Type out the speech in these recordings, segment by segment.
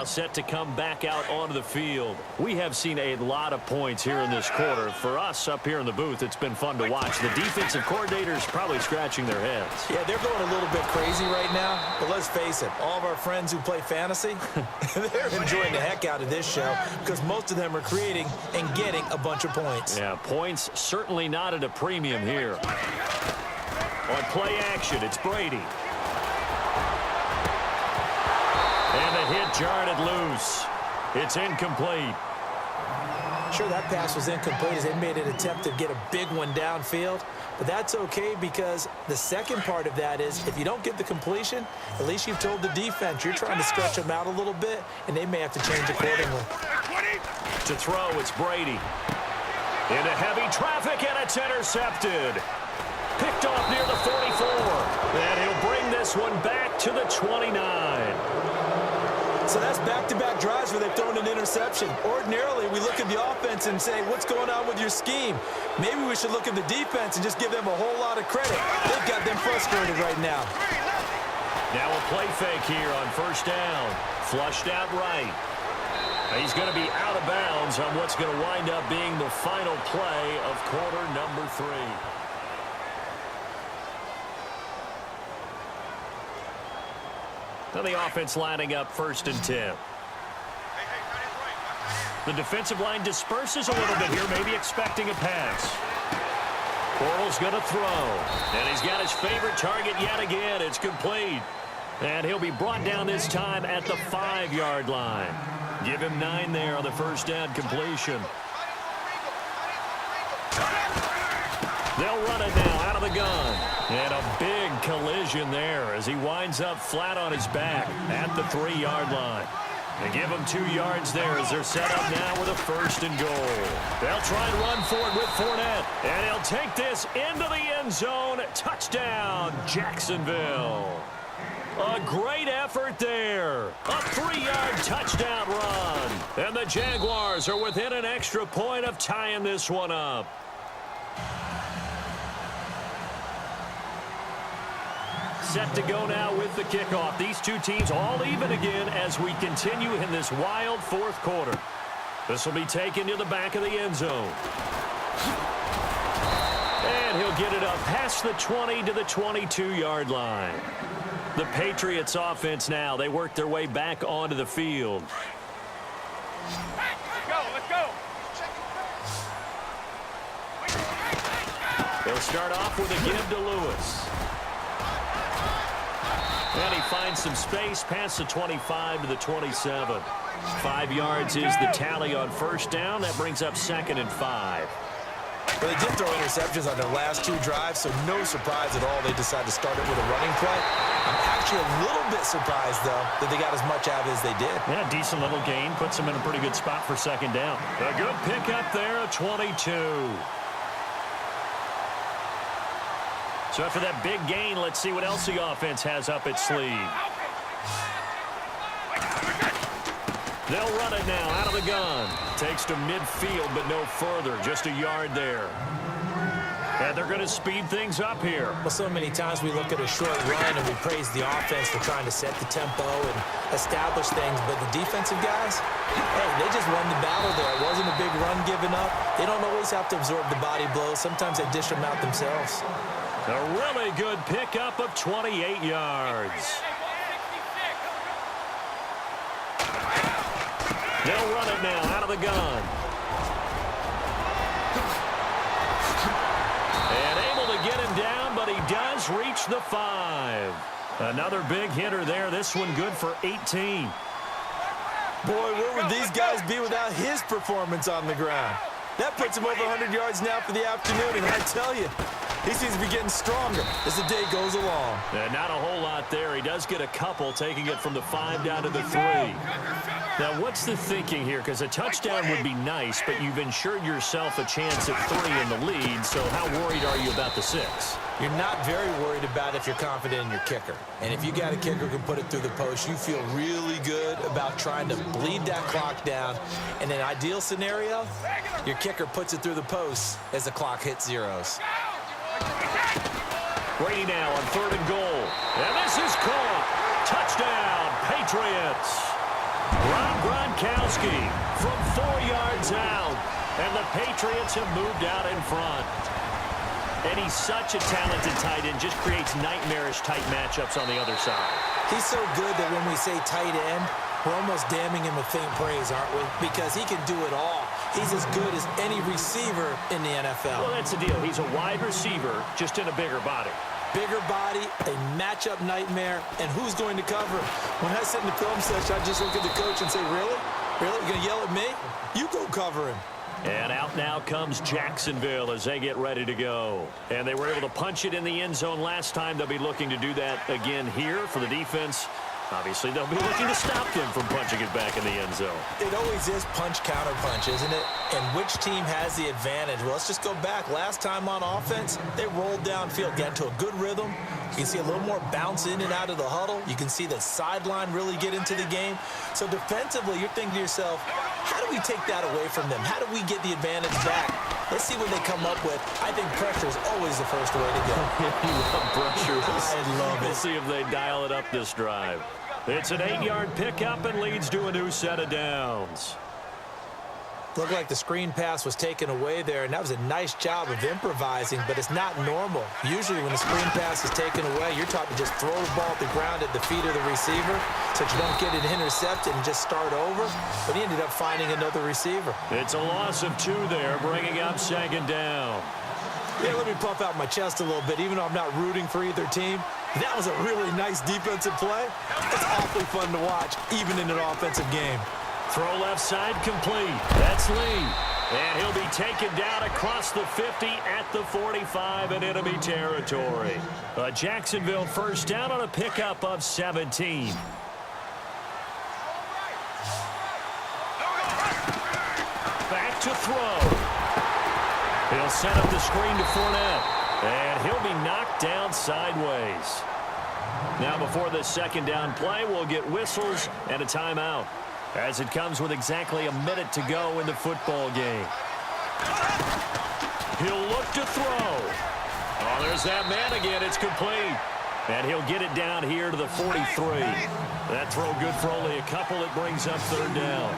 Set to come back out onto the field. We have seen a lot of points here in this quarter. For us up here in the booth, it's been fun to watch. The defensive coordinators probably scratching their heads. Yeah, they're going a little bit crazy right now. But let's face it, all of our friends who play fantasy, they're enjoying the heck out of this show because most of them are creating and getting a bunch of points. Yeah, points certainly not at a premium here. On play action, it's Brady. And the hit jarred it loose. It's incomplete. Sure, that pass was incomplete as they made an attempt to get a big one downfield. But that's okay because the second part of that is if you don't get the completion, at least you've told the defense you're trying to stretch them out a little bit, and they may have to change accordingly. To throw, it's Brady. Into heavy traffic, and it's intercepted. Picked off near the 44. And he'll bring this one back to the 29. So that's back-to-back drives where they've thrown an interception. Ordinarily, we look at the offense and say, what's going on with your scheme? Maybe we should look at the defense and just give them a whole lot of credit. They've got them frustrated right now. Now a play fake here on first down. Flushed out right. He's going to be out of bounds on what's going to wind up being the final play of quarter number 3. Now the offense lining up 1st and 10. The defensive line disperses a little bit here, maybe expecting a pass. Corral's going to throw. And he's got his favorite target yet again. It's complete. And he'll be brought down this time at the 5-yard line. Give him 9 there on the first down completion. They'll run it now out of the gun. And a big collision there as he winds up flat on his back at the 3-yard line. They give him 2 yards there as they're set up now with a 1st and goal. They'll try and run for it with Fournette. And he'll take this into the end zone. Touchdown, Jacksonville. A great effort there. A 3-yard touchdown run. And the Jaguars are within an extra point of tying this one up. Set to go now with the kickoff. These two teams all even again as we continue in this wild 4th quarter. This will be taken to the back of the end zone. And he'll get it up past the 20 to the 22-yard line. The Patriots offense now, they work their way back onto the field. Let's go. They'll start off with a give to Lewis. And he finds some space past the 25 to the 27. 5 yards is the tally on first down. That brings up 2nd and 5. Well, they did throw interceptions on their last 2 drives, so no surprise at all they decided to start it with a running play. I'm actually a little bit surprised, though, that they got as much out of it as they did. Yeah, decent little gain. Puts them in a pretty good spot for 2nd down. A good pickup there, a 22. So after that big gain, let's see what else the offense has up its sleeve. They'll run it now out of the gun. Takes to midfield, but no further. Just a yard there. And they're going to speed things up here. Well, so many times we look at a short run and we praise the offense for trying to set the tempo and establish things. But the defensive guys, hey, they just won the battle there. It wasn't a big run given up. They don't always have to absorb the body blows. Sometimes they dish them out themselves. A really good pickup of 28 yards. They'll run it now out of the gun. And able to get him down, but he does reach the 5. Another big hitter there. This one good for 18. Boy, where would these guys be without his performance on the ground? That puts him over 100 yards now for the afternoon, and I tell you, he seems to be getting stronger as the day goes along. Not a whole lot there. He does get a couple, taking it from the 5 down to the 3. Now, what's the thinking here? Because a touchdown would be nice, but you've ensured yourself a chance at 3 in the lead, so how worried are you about the 6? You're not very worried about if you're confident in your kicker. And if you got a kicker who can put it through the post, you feel really good about trying to bleed that clock down. In an ideal scenario, your kicker puts it through the post as the clock hits zeros. Brady now on 3rd and goal. And this is caught. Touchdown, Patriots. Gronkowski from 4 yards out. And the Patriots have moved out in front. And he's such a talented tight end, just creates nightmarish tight matchups on the other side. He's so good that when we say tight end, we're almost damning him with faint praise, aren't we? Because he can do it all. He's as good as any receiver in the NFL. Well, that's the deal. He's a wide receiver, just in a bigger body. Bigger body, a matchup nightmare, and who's going to cover him? When I sit in the film session, I just look at the coach and say, really? Really? You're going to yell at me? You go cover him. And out now comes Jacksonville as they get ready to go. And they were able to punch it in the end zone last time. They'll be looking to do that again here for the defense. Obviously, they'll be looking to stop them from punching it back in the end zone. It always is punch-counter-punch, isn't it? And which team has the advantage? Well, let's just go back. Last time on offense, they rolled downfield, got into a good rhythm. You can see a little more bounce in and out of the huddle. You can see the sideline really get into the game. So defensively, you're thinking to yourself, how do we take that away from them? How do we get the advantage back? Let's see what they come up with. I think pressure is always the first way to go. You love pressure. I love it. We'll see if they dial it up this drive. It's an 8-yard pickup and leads to a new set of downs. Looked like the screen pass was taken away there, and that was a nice job of improvising, but it's not normal. Usually when a screen pass is taken away, you're taught to just throw the ball at the ground at the feet of the receiver so that you don't get it intercepted and just start over, but he ended up finding another receiver. It's a loss of 2 there, bringing up 2nd down. Yeah, let me puff out my chest a little bit, even though I'm not rooting for either team. That was a really nice defensive play. It's awfully fun to watch, even in an offensive game. Throw left side complete. That's Lee. And he'll be taken down across the 50 at the 45 in enemy territory. A Jacksonville first down on a pickup of 17. Back to throw. He'll set up the screen to Fournette. And he'll be knocked down sideways. Now before this 2nd down play, we'll get whistles and a timeout, as it comes with exactly a minute to go in the football game. He'll look to throw. Oh, there's that man again. It's complete. And he'll get it down here to the 43. That throw good for only a couple. It brings up 3rd down.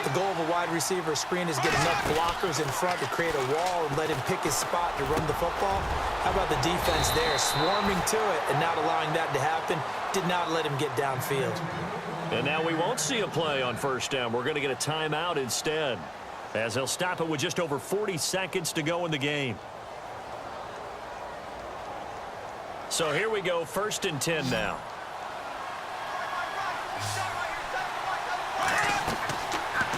The goal of a wide receiver screen is get enough blockers in front to create a wall and let him pick his spot to run the football. How about the defense there, swarming to it and not allowing that to happen? Did not let him get downfield. And now we won't see a play on 1st down. We're going to get a timeout instead, as they'll stop it with just over 40 seconds to go in the game. So here we go, 1st and 10 now.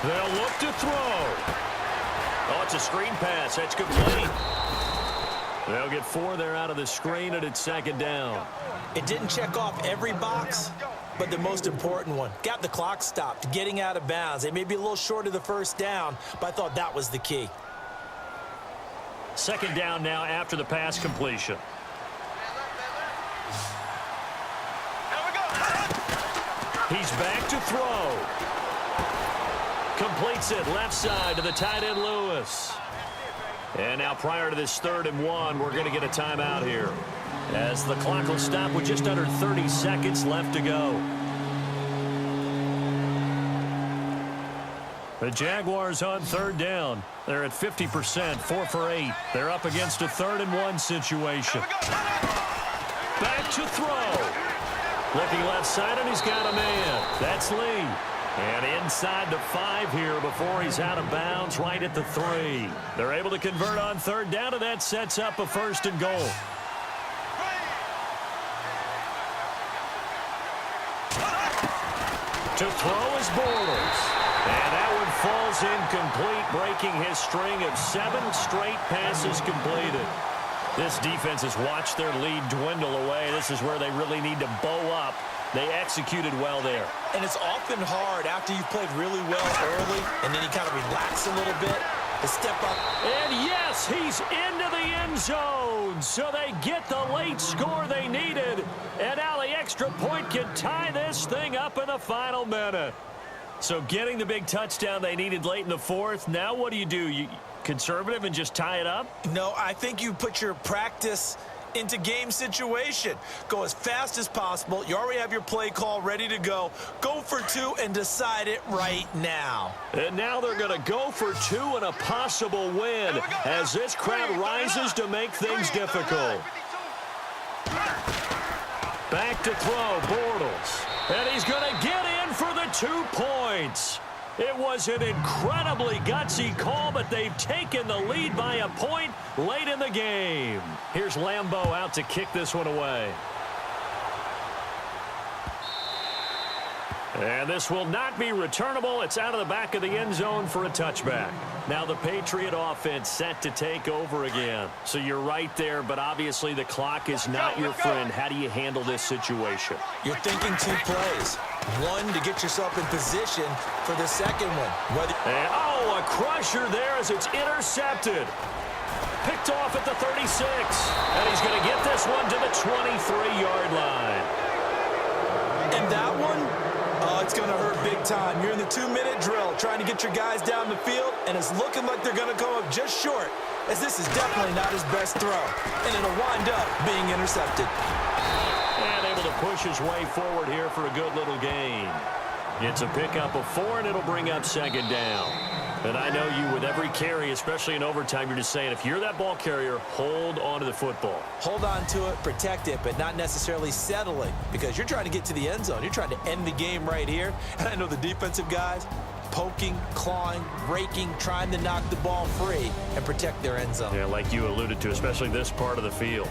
They'll look to throw. Oh, it's a screen pass. That's complete. They'll get 4 there out of the screen, and it's 2nd down. It didn't check off every box, but the most important one. Got the clock stopped, getting out of bounds. They may be a little short of the 1st down, but I thought that was the key. 2nd down now after the pass completion. He's back to throw. Completes it left side to the tight end Lewis. And now prior to this 3rd and 1, we're going to get a timeout here, as the clock will stop with just under 30 seconds left to go. The Jaguars on 3rd down. They're at 50%, 4 for 8. They're up against a 3rd and 1 situation. Back to throw. Looking left side, and he's got a man. That's Lee. And inside the 5 here before he's out of bounds, right at the 3. They're able to convert on 3rd down, and that sets up a 1st and goal. To throw is Bortles. And that one falls incomplete, breaking his string of 7 straight passes completed. This defense has watched their lead dwindle away. This is where they really need to bow up. They executed well there. And it's often hard after you've played really well early and then you kind of relax a little bit to step up. And yes, he's into the end zone. So they get the late score they needed. And now the extra point can tie this thing up in the final minute. So getting the big touchdown they needed late in the 4th. Now what do? You conservative and just tie it up? No, I think you put your practice into game situation. Go as fast as possible. You already have your play call ready to go. Go for two and decide it right now. And now they're going to go for two and a possible win as this crowd rises to make things difficult. Back to throw, Bortles. And he's going to get in for the 2 points. It was an incredibly gutsy call, but they've taken the lead by a point late in the game. Here's Lambeau out to kick this one away. And this will not be returnable. It's out of the back of the end zone for a touchback. Now the Patriot offense set to take over again. So you're right there, but obviously the clock is not your friend. How do you handle this situation? You're thinking 2 plays. One to get yourself in position for the second one. And, a crusher there as it's intercepted. Picked off at the 36. And he's going to get this one to the 23-yard line. And that one? Oh, it's going to hurt big time. You're in the 2-minute drill trying to get your guys down the field, and it's looking like they're going to come up just short, as this is definitely not his best throw, and it'll wind up being intercepted. And able to push his way forward here for a good little gain. It's a pickup of 4, and it'll bring up second down. And I know you, with every carry, especially in overtime, you're just saying, if you're that ball carrier, hold on to the football. Hold on to it, protect it, but not necessarily settle it, because you're trying to get to the end zone. You're trying to end the game right here. And I know the defensive guys poking, clawing, raking, trying to knock the ball free and protect their end zone. Yeah, like you alluded to, especially this part of the field.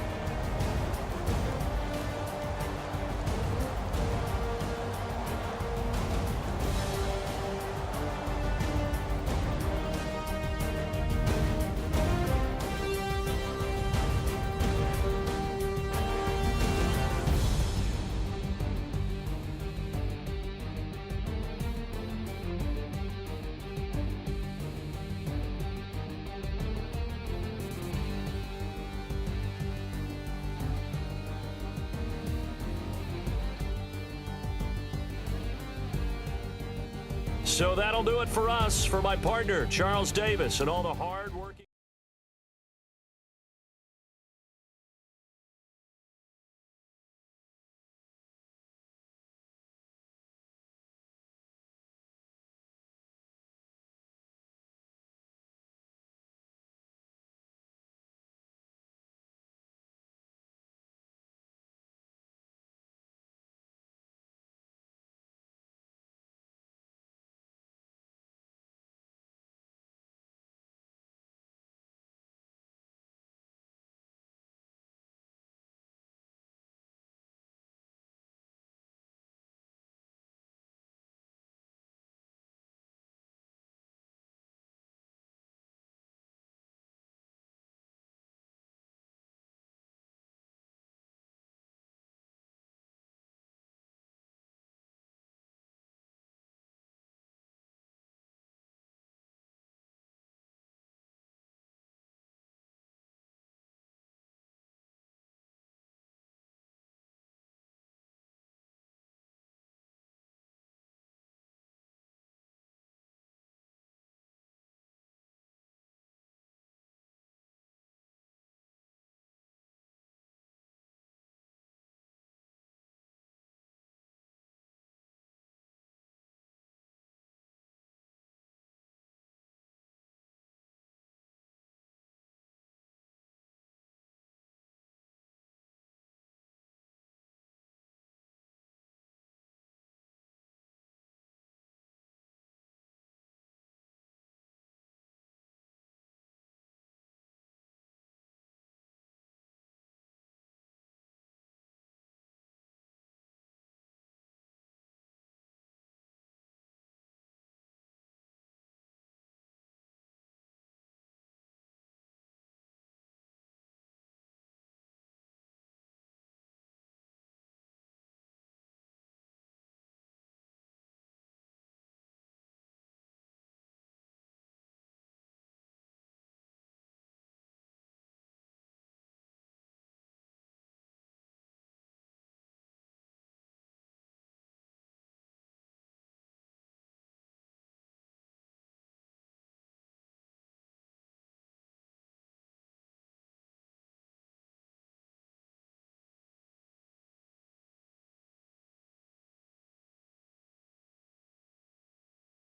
So that'll do it for us. For my partner, Charles Davis, and all the hard work.